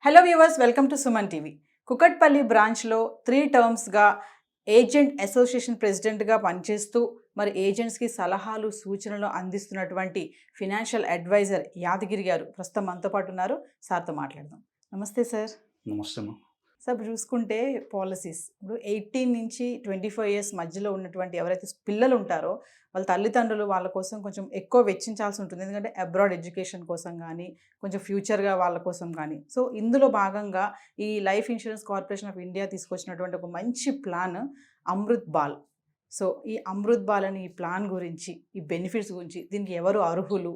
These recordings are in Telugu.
Hello viewers, welcome to Suman TV. Kukatpally బ్రాంచ్లో 3 టర్మ్స్గా ఏజెంట్ అసోసియేషన్ ప్రెసిడెంట్గా పనిచేస్తూ మరి ఏజెంట్స్కి సలహాలు సూచనలు అందిస్తున్నటువంటి ఫినాన్షియల్ అడ్వైజర్ యాదగిరి గారు ప్రస్తుతం మనతో పాటు ఉన్నారు. సార్తో మాట్లాడదాం. నమస్తే సార్. నమస్తే అమ్మా. సార్, చూసుకుంటే పాలసీస్ ఇప్పుడు 18 నుంచి 25 ఇయర్స్ మధ్యలో ఉన్నటువంటి ఎవరైతే పిల్లలు ఉంటారో వాళ్ళ తల్లిదండ్రులు వాళ్ళ కోసం కొంచెం ఎక్కువ వెచ్చించాల్సి ఉంటుంది. ఎందుకంటే అబ్రాడ్ ఎడ్యుకేషన్ కోసం కానీ కొంచెం ఫ్యూచర్గా వాళ్ళ కోసం కానీ. సో ఇందులో భాగంగా ఈ life insurance corporation of India తీసుకొచ్చినటువంటి ఒక మంచి ప్లాన్ అమృత్ బాల్. సో ఈ అమృత్ బాల్ అని ఈ ప్లాన్ గురించి, ఈ బెనిఫిట్స్ గురించి, దీనికి ఎవరు అర్హులు,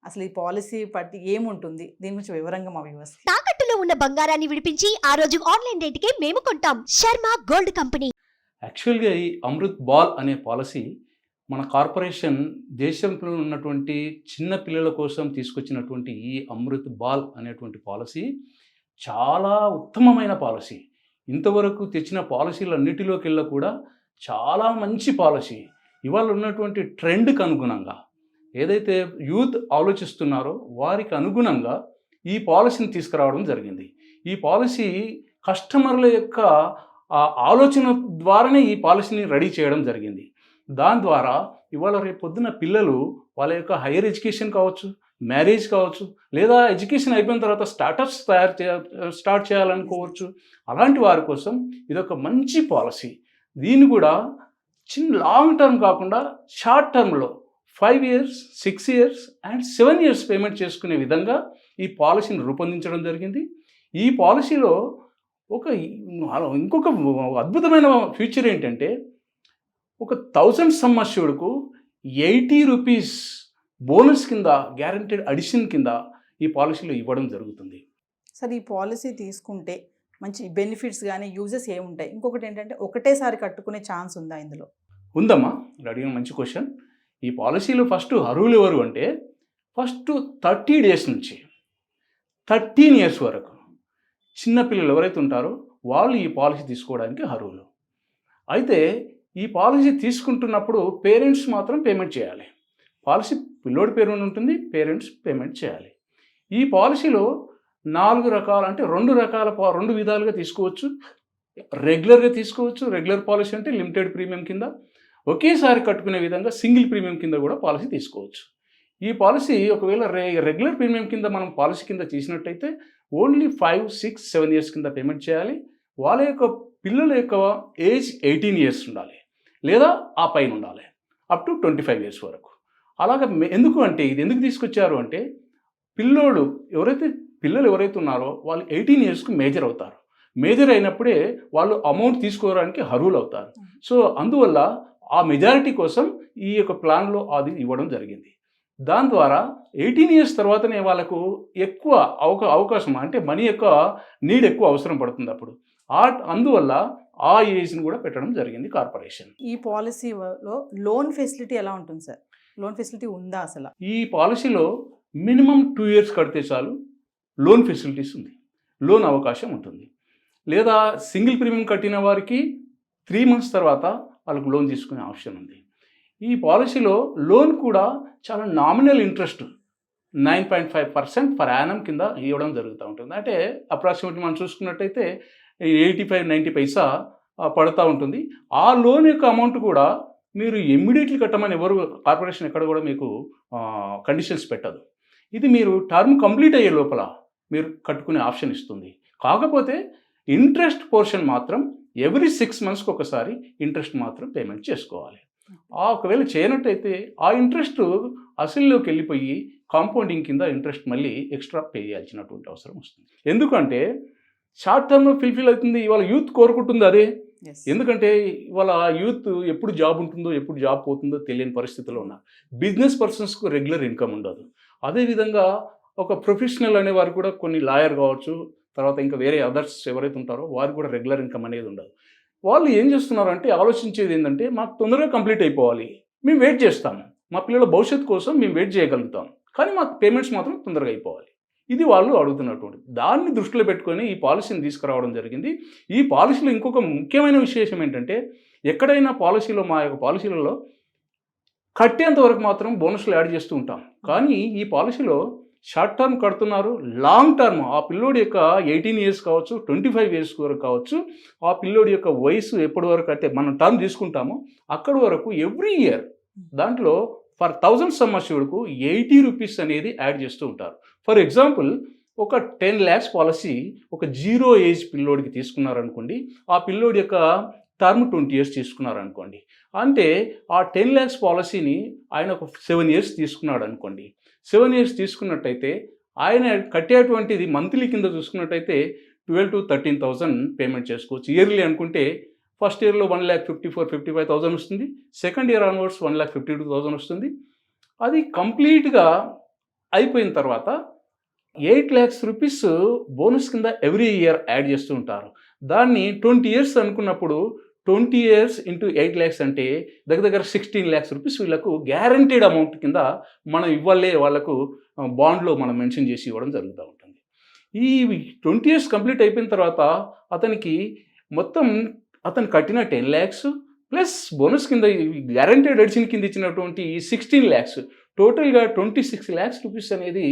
అసలు ఈ పాలసీ పట్టి ఏముంటుంది, దీని గురించి వివరంగా మా వ్యూవర్స్. తాకట్టులో ఉన్న బంగారాన్ని విడిపించి ఆ రోజు ఆన్లైన్ రేటుకే మేము కొంటాం. Sharma gold company. యాక్చువల్గా ఈ అమృత్ బాల్ అనే పాలసీ మన కార్పొరేషన్ దేశంలో ఉన్నటువంటి చిన్న పిల్లల కోసం తీసుకొచ్చినటువంటి ఈ అమృత్ బాల్ అనేటువంటి పాలసీ చాలా ఉత్తమమైన పాలసీ. ఇంతవరకు తెచ్చిన పాలసీలన్నిటిలోకెల్లా కూడా చాలా మంచి పాలసీ. ఇవాళ ఉన్నటువంటి ట్రెండ్కి అనుగుణంగా ఏదైతే యూత్ ఆలోచిస్తున్నారో వారికి అనుగుణంగా ఈ పాలసీని తీసుకురావడం జరిగింది. ఈ పాలసీ కస్టమర్ల యొక్క ఆలోచన ద్వారానే ఈ పాలసీని రెడీ చేయడం జరిగింది. దాని ద్వారా ఇవాళ రేపు పొద్దున పిల్లలు వాళ్ళ యొక్క హైయర్ ఎడ్యుకేషన్ కావచ్చు, మ్యారేజ్ కావచ్చు, లేదా ఎడ్యుకేషన్ అయిపోయిన తర్వాత స్టార్ట్ చేయాలనుకోవచ్చు. అలాంటి వారి కోసం ఇదొక మంచి పాలసీ. దీన్ని కూడా లాంగ్ టర్మ్ కాకుండా షార్ట్ టర్మ్లో 5 years, 6 years and 7 years payment చేసుకునే విధంగా ఈ పాలసీని రూపొందించడం జరిగింది. ఈ పాలసీలో ఇంకొక అద్భుతమైన ఫీచర్ ఏంటంటే, ఒక 1000 సమ్ అష్యూర్డ్కు 80 రూపీస్ బోనస్ కింద, గ్యారంటీడ్ అడిషన్ కింద ఈ పాలసీలో ఇవ్వడం జరుగుతుంది. సార్, ఈ పాలసీ తీసుకుంటే మంచి బెనిఫిట్స్ కానీ యూజెస్ ఏముంటాయి? ఇంకొకటి ఏంటంటే, ఒకటేసారి కట్టుకునే ఛాన్స్ ఉందా ఇందులో? ఉందమ్మా, అడిగిన మంచి క్వశ్చన్. ఈ పాలసీలో ఫస్ట్ అర్హులు ఎవరు అంటే, ఫస్ట్ 30 days నుంచి 13 years వరకు చిన్నపిల్లలు ఎవరైతే ఉంటారో వాళ్ళు ఈ పాలసీ తీసుకోవడానికి అర్హులు. అయితే ఈ పాలసీ తీసుకుంటున్నప్పుడు పేరెంట్స్ మాత్రం పేమెంట్ చేయాలి. పాలసీ పిల్లోడి పేరు ఉంటుంది, పేరెంట్స్ పేమెంట్ చేయాలి. ఈ పాలసీలో 4 రకాల, అంటే 2 విధాలుగా తీసుకోవచ్చు. రెగ్యులర్గా తీసుకోవచ్చు. రెగ్యులర్ పాలసీ అంటే లిమిటెడ్ ప్రీమియం కింద, ఒకేసారి కట్టుకునే విధంగా సింగిల్ ప్రీమియం కింద కూడా పాలసీ తీసుకోవచ్చు. ఈ పాలసీ ఒకవేళ రెగ్యులర్ ప్రీమియం కింద మనం పాలసీ కింద చేసినట్టయితే ఓన్లీ 5, 6, 7 years కింద పేమెంట్ చేయాలి. వాళ్ళ యొక్క పిల్లల యొక్క ఏజ్ 18 years ఉండాలి, లేదా ఆ పైన ఉండాలి, అప్ టు 25 years వరకు. అలాగే ఎందుకు అంటే, ఇది ఎందుకు తీసుకొచ్చారు అంటే, పిల్లలు ఎవరైతే ఉన్నారో వాళ్ళు 18 yearsకు మేజర్ అవుతారు. మేజర్ అయినప్పుడే వాళ్ళు అమౌంట్ తీసుకోవడానికి అర్హులు అవుతారు. సో అందువల్ల ఆ మెజారిటీ కోసం ఈ యొక్క ప్లాన్లో అది ఇవ్వడం జరిగింది. దాని ద్వారా 18 years తర్వాతనే వాళ్ళకు ఎక్కువ అవకాశం, అంటే మనీ యొక్క నీడ్ ఎక్కువ అవసరం పడుతుంది అప్పుడు. అందువల్ల ఆ ఏజ్ని కూడా పెట్టడం జరిగింది కార్పొరేషన్. ఈ పాలసీలో లోన్ ఫెసిలిటీ ఎలా ఉంటుంది సార్? లోన్ ఫెసిలిటీ ఉందా అసలు? ఈ పాలసీలో మినిమం 2 years కడితే చాలు లోన్ ఫెసిలిటీస్ ఉంది, లోన్ అవకాశం ఉంటుంది. లేదా సింగిల్ ప్రీమియం కట్టిన వారికి 3 months తర్వాత వాళ్ళకు లోన్ తీసుకునే ఆప్షన్ ఉంది. ఈ పాలసీలో లోన్ కూడా చాలా నామినల్ ఇంట్రెస్ట్ 9.5% పర్ యానం కింద ఇవ్వడం జరుగుతూ ఉంటుంది. అంటే అప్రాక్సిమేట్లీ మనం చూసుకున్నట్టయితే 85-90 పైసా పడుతూ ఉంటుంది. ఆ లోన్ యొక్క అమౌంట్ కూడా మీరు ఇమ్మీడియట్లీ కట్టమని ఎవరు కార్పొరేషన్ ఎక్కడ కూడా మీకు కండిషన్స్ పెట్టదు. ఇది మీరు టర్మ్ కంప్లీట్ అయ్యే లోపల మీరు కట్టుకునే ఆప్షన్ ఇస్తుంది. కాకపోతే ఇంట్రెస్ట్ పోర్షన్ మాత్రం ఎవ్రీ 6 monthsకి ఒకసారి ఇంట్రెస్ట్ మాత్రం పేమెంట్ చేసుకోవాలి. ఒకవేళ చేయనట్టయితే ఆ ఇంట్రెస్ట్ అసలులోకి వెళ్ళిపోయి కాంపౌండింగ్ కింద ఇంట్రెస్ట్ మళ్ళీ ఎక్స్ట్రా పే చేయాల్సినటువంటి అవసరం వస్తుంది. ఎందుకంటే షార్ట్ టర్మ్లో ఫుల్ఫిల్ అవుతుంది. ఇవాళ యూత్ కోరుకుంటుంది అదే. ఎందుకంటే ఇవాళ యూత్ ఎప్పుడు జాబ్ ఉంటుందో, ఎప్పుడు జాబ్ పోతుందో తెలియని పరిస్థితిలో ఉన్నారు. బిజినెస్ పర్సన్స్కు రెగ్యులర్ ఇన్కమ్ ఉండదు. అదేవిధంగా ఒక ప్రొఫెషనల్ అనేవారు కూడా, కొన్ని లాయర్ కావచ్చు, తర్వాత ఇంకా వేరే అదర్స్ ఎవరైతే ఉంటారో వారికి కూడా రెగ్యులర్ ఇన్కమ్ అనేది ఉండదు. వాళ్ళు ఏం చేస్తున్నారంటే, ఆలోచించేది ఏంటంటే, మాకు తొందరగా కంప్లీట్ అయిపోవాలి, మేము వెయిట్ చేస్తాము, మా పిల్లల భవిష్యత్తు కోసం మేము వెయిట్ చేయగలుగుతాం, కానీ మాకు పేమెంట్స్ మాత్రం తొందరగా అయిపోవాలి. ఇది వాళ్ళు అడుగుతున్నటువంటి దాన్ని దృష్టిలో పెట్టుకొని ఈ పాలసీని తీసుకురావడం జరిగింది. ఈ పాలసీలో ఇంకొక ముఖ్యమైన విశేషం ఏంటంటే, ఎక్కడైనా పాలసీలో, మా యొక్క పాలసీలలో కట్టేంత వరకు మాత్రం బోనస్లు యాడ్ చేస్తూ ఉంటాం. కానీ ఈ పాలసీలో షార్ట్ టర్మ్ కడుతున్నారు, లాంగ్ టర్మ్ ఆ పిల్లోడి యొక్క 18 ఇయర్స్ కావచ్చు, 25 ఇయర్స్ వరకు కావచ్చు, ఆ పిల్లోడి యొక్క వయసు ఎప్పటి వరకు అయితే మనం టర్మ్ తీసుకుంటామో అక్కడి వరకు ఎవ్రీ ఇయర్ దాంట్లో ఫర్ 1000 సమ్ అష్యూర్డ్కు 80 రూపీస్ అనేది యాడ్ చేస్తూ ఉంటారు. ఫర్ ఎగ్జాంపుల్ ఒక 10 lakhs పాలసీ ఒక 0 ఏజ్ పిల్లోడికి తీసుకున్నారనుకోండి, ఆ పిల్లోడి యొక్క టర్మ్ 20 ఇయర్స్ తీసుకున్నారనుకోండి, అంటే ఆ 10 lakhs పాలసీని ఆయన ఒక 7 ఇయర్స్ తీసుకున్నాడు అనుకోండి. 7 ఇయర్స్ తీసుకున్నట్టయితే ఆయన కట్టేటువంటిది మంత్లీ కింద చూసుకున్నట్టయితే 12,000 to 13,000 పేమెంట్ చేసుకోవచ్చు. ఇయర్లీ అనుకుంటే ఫస్ట్ ఇయర్లో 1,54,55,000 వస్తుంది, సెకండ్ ఇయర్ ఆన్వర్డ్స్ 1,52,000 వస్తుంది. అది కంప్లీట్గా అయిపోయిన తర్వాత 8 lakhs రూపీస్ బోనస్ కింద ఎవ్రీ ఇయర్ యాడ్ చేస్తూ ఉంటారు. దాన్ని 20 ఇయర్స్ అనుకున్నప్పుడు 20 ఇయర్స్ ఇంటూ 8 lakhs అంటే దగ్గర 16 lakhs రూపీస్ వీళ్ళకు గ్యారంటీడ్ అమౌంట్ కింద మనం ఇవ్వాలే వాళ్ళకు బాండ్లో మనం మెన్షన్ చేసి ఇవ్వడం జరుగుతూ ఉంటుంది. ఈ 20 ఇయర్స్ కంప్లీట్ అయిపోయిన తర్వాత అతనికి మొత్తం అతను కట్టిన 10 lakhs ప్లస్ బోనస్ కింద గ్యారంటీడ్ ఎడిషన్ కింద ఇచ్చినటువంటి 16 lakhs టోటల్గా 26 lakhs రూపీస్ అనేది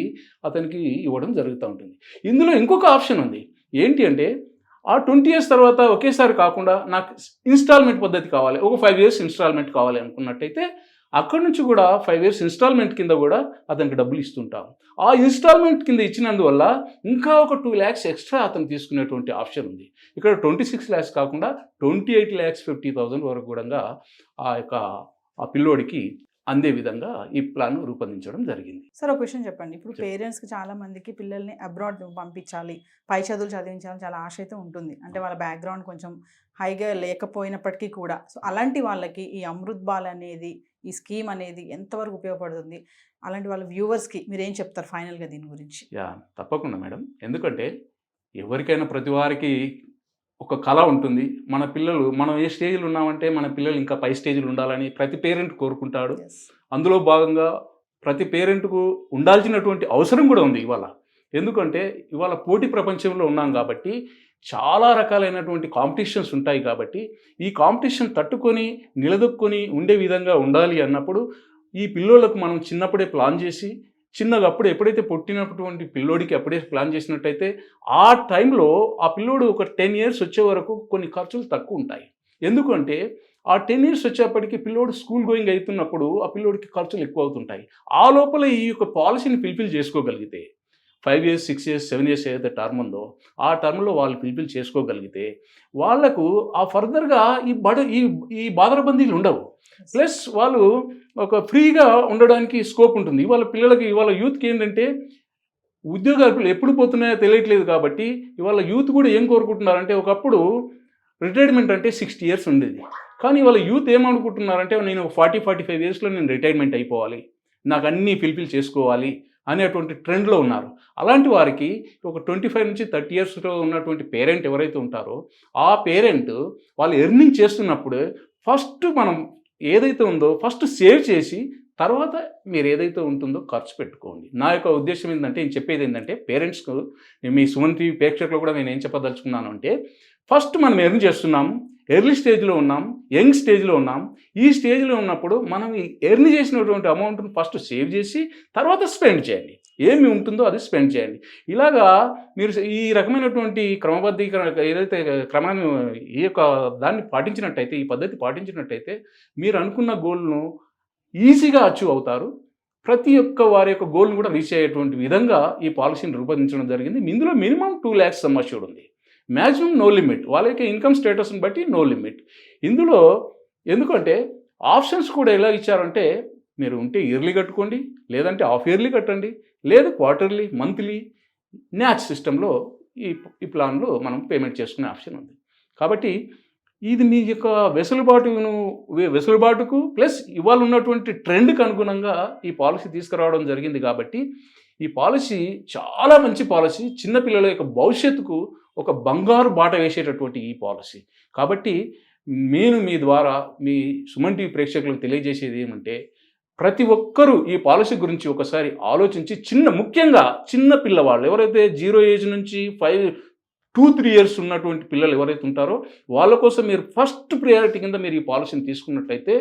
అతనికి ఇవ్వడం జరుగుతూ ఉంటుంది. ఇందులో ఇంకొక ఆప్షన్ ఉంది. ఏంటి అంటే ఆ 20 ఇయర్స్ తర్వాత ఒకేసారి కాకుండా నాకు ఇన్స్టాల్మెంట్ పద్ధతి కావాలి, ఒక 5 years ఇన్స్టాల్మెంట్ కావాలి అనుకున్నట్టయితే అక్కడి నుంచి కూడా 5 years ఇన్స్టాల్మెంట్ కింద కూడా అతనికి డబ్బులు ఇస్తుంటాం. ఆ ఇన్స్టాల్మెంట్ కింద ఇచ్చినందువల్ల ఇంకా ఒక 2 lakhs ఎక్స్ట్రా అతను తీసుకునేటువంటి ఆప్షన్ ఉంది. ఇక్కడ 26 lakhs కాకుండా 28,50,000 వరకు కూడా ఆ పిల్లోడికి అందే విధంగా ఈ ప్లాన్ రూపొందించడం జరిగింది. సార్ ఒక విషయం చెప్పండి, ఇప్పుడు పేరెంట్స్కి చాలా మందికి పిల్లల్ని అబ్రాడ్ పంపించాలి, పై చదువులు చదివించాలని చాలా ఆశ అయితే ఉంటుంది. అంటే వాళ్ళ బ్యాక్గ్రౌండ్ కొంచెం హైగా లేకపోయినప్పటికీ కూడా. సో అలాంటి వాళ్ళకి ఈ అమృత్ బాల్ అనేది, ఈ స్కీమ్ అనేది ఎంతవరకు ఉపయోగపడుతుంది? అలాంటి వాళ్ళ వ్యూవర్స్కి మీరు ఏం చెప్తారు ఫైనల్గా దీని గురించి? తప్పకుండా మేడం. ఎందుకంటే ఎవరికైనా ప్రతి వారికి ఒక కళ ఉంటుంది. మన పిల్లలు మనం ఏ స్టేజ్లో ఉన్నామంటే మన పిల్లలు ఇంకా పై స్టేజ్లో ఉండాలని ప్రతి పేరెంట్ కోరుకుంటాడు. అందులో భాగంగా ప్రతి పేరెంట్కు ఉండాల్సినటువంటి అవసరం కూడా ఉంది ఇవాళ. ఎందుకంటే ఇవాళ పోటీ ప్రపంచంలో ఉన్నాం కాబట్టి చాలా రకాలైనటువంటి కాంపిటీషన్స్ ఉంటాయి. కాబట్టి ఈ కాంపిటీషన్ తట్టుకొని నిలదొక్కుని ఉండే విధంగా ఉండాలి అన్నప్పుడు ఈ పిల్లోళ్ళకు మనం చిన్నప్పుడే ప్లాన్ చేసి చిన్నగా అప్పుడు ఎప్పుడైతే పుట్టినటువంటి పిల్లోడికి అప్పుడే ప్లాన్ చేసినట్టయితే ఆ టైంలో ఆ పిల్లోడు ఒక 10 years వచ్చే వరకు కొన్ని ఖర్చులు తక్కువ ఉంటాయి. ఎందుకంటే ఆ 10 years వచ్చేప్పటికి పిల్లోడు స్కూల్ గోయింగ్ అవుతున్నప్పుడు ఆ పిల్లోడికి ఖర్చులు ఎక్కువ అవుతుంటాయి. ఆ లోపల ఈ యొక్క పాలసీని ఫుల్ఫిల్ చేసుకోగలిగితే 5 years, 6 years, 7 years ఏదైతే టర్మ్ ఉందో ఆ టర్మ్లో వాళ్ళు ఫుల్ఫిల్ చేసుకోగలిగితే వాళ్ళకు ఆ ఫర్దర్గా ఈ బాధరబందీలు ఉండవు. ప్లస్ వాళ్ళు ఒక ఫ్రీగా ఉండడానికి స్కోప్ ఉంటుంది. ఇవాళ పిల్లలకి ఇవాళ యూత్కి ఏంటంటే ఉద్యోగాలు ఎప్పుడు పోతున్నాయో తెలియట్లేదు. కాబట్టి ఇవాళ యూత్ కూడా ఏం కోరుకుంటున్నారంటే ఒకప్పుడు రిటైర్మెంట్ అంటే 60 years ఉండేది. కానీ ఇవాళ యూత్ ఏమనుకుంటున్నారంటే నేను 40-45 yearsలో నేను రిటైర్మెంట్ అయిపోవాలి, నాకు అన్నీ ఫుల్ఫిల్ చేసుకోవాలి అనేటువంటి ట్రెండ్లో ఉన్నారు. అలాంటి వారికి ఒక 25 నుంచి 30 yearsలో ఉన్నటువంటి పేరెంట్ ఎవరైతే ఉంటారో ఆ పేరెంట్ వాళ్ళు ఎర్నింగ్ చేస్తున్నప్పుడు ఫస్ట్ మనం ఏదైతే ఉందో ఫస్ట్ సేవ్ చేసి తర్వాత మీరు ఏదైతే ఉంటుందో ఖర్చు పెట్టుకోండి. నా యొక్క ఉద్దేశం ఏంటంటే నేను చెప్పేది ఏంటంటే పేరెంట్స్కు మీ సుమన్ టీవీ ప్రేక్షకులు కూడా నేను ఏం చెప్పదలుచుకున్నాను అంటే ఫస్ట్ మనం ఎర్న్ చేస్తున్నాము, ఎర్లీ స్టేజ్లో ఉన్నాం, యంగ్ స్టేజ్లో ఉన్నాం. ఈ స్టేజ్లో ఉన్నప్పుడు మనం ఈ ఎర్న్ చేసినటువంటి అమౌంట్ని ఫస్ట్ సేవ్ చేసి తర్వాత స్పెండ్ చేయండి. ఏమి ఉంటుందో అది స్పెండ్ చేయండి. ఇలాగా మీరు ఈ రకమైనటువంటి క్రమబద్ధీకరణ ఏదైతే క్రమాన్ని ఈ యొక్క దాన్ని పాటించినట్టయితే, ఈ పద్ధతి పాటించినట్టయితే మీరు అనుకున్న గోల్ను ఈజీగా అచీవ్ అవుతారు. ప్రతి ఒక్క వారి యొక్క గోల్ను కూడా రీచ్ అయ్యేటువంటి విధంగా ఈ పాలసీని రూపొందించడం జరిగింది. ఇందులో మినిమం 2 lakhs సమ్ అష్యూర్డ్ ఉంది, మ్యాక్సిమం నో లిమిట్, వాళ్ళ యొక్క ఇన్కమ్ స్టేటస్ని బట్టి నో లిమిట్. ఇందులో ఎందుకంటే ఆప్షన్స్ కూడా ఎలా ఇచ్చారంటే మీరు ఉంటే ఇయర్లీ కట్టుకోండి, లేదంటే హాఫ్ ఇయర్లీ కట్టండి, లేదు క్వార్టర్లీ, మంత్లీ, న్యాచ్ సిస్టంలో ఈ ప్లాన్లో మనం పేమెంట్ చేసుకునే ఆప్షన్ ఉంది. కాబట్టి ఇది మీ యొక్క వెసులుబాటుకు ప్లస్ ఇవాళ ఉన్నటువంటి ట్రెండ్కి అనుగుణంగా ఈ పాలసీ తీసుకురావడం జరిగింది. కాబట్టి ఈ పాలసీ చాలా మంచి పాలసీ, చిన్నపిల్లల యొక్క భవిష్యత్తుకు ఒక బంగారు బాట వేసేటటువంటి ఈ పాలసీ. కాబట్టి నేను మీ ద్వారా మీ సుమన్ టీవీ ప్రేక్షకులకు తెలియజేసేది ఏమంటే ప్రతి ఒక్కరూ ఈ పాలసీ గురించి ఒకసారి ఆలోచించి ముఖ్యంగా చిన్న పిల్లవాళ్ళు ఎవరైతే 0 ఏజ్ నుంచి 2-3 years ఉన్నటువంటి పిల్లలు ఎవరైతే ఉంటారో వాళ్ళ కోసం మీరు ఫస్ట్ ప్రియారిటీ కింద మీరు ఈ పాలసీని తీసుకున్నట్టయితే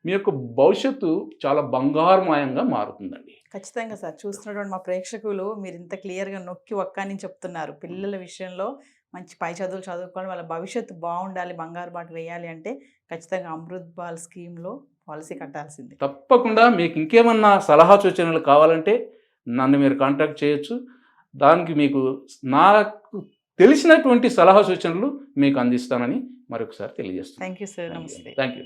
మీ యొక్క భవిష్యత్తు చాలా బంగారుమయంగా మారుతుందండి. ఖచ్చితంగా సార్, చూస్తున్నటువంటి మా ప్రేక్షకులు మీరు ఇంత క్లియర్గా నొక్కి ఒక్కని చెప్తున్నారు. పిల్లల విషయంలో మంచి పై చదువులు చదువుకోవాలి, వాళ్ళ భవిష్యత్తు బాగుండాలి, బంగారు బాట వేయాలి అంటే ఖచ్చితంగా అమృత్ బాల్ స్కీమ్లో పాలసీ కట్టాల్సిందే. తప్పకుండా మీకు ఇంకేమన్నా సలహా సూచనలు కావాలంటే నన్ను మీరు కాంటాక్ట్ చేయొచ్చు. దానికి మీకు నాకు తెలిసినటువంటి సలహా సూచనలు మీకు అందిస్తానని మరొకసారి తెలియజేస్తాను. థ్యాంక్ యూ సార్, నమస్తే. Thank you.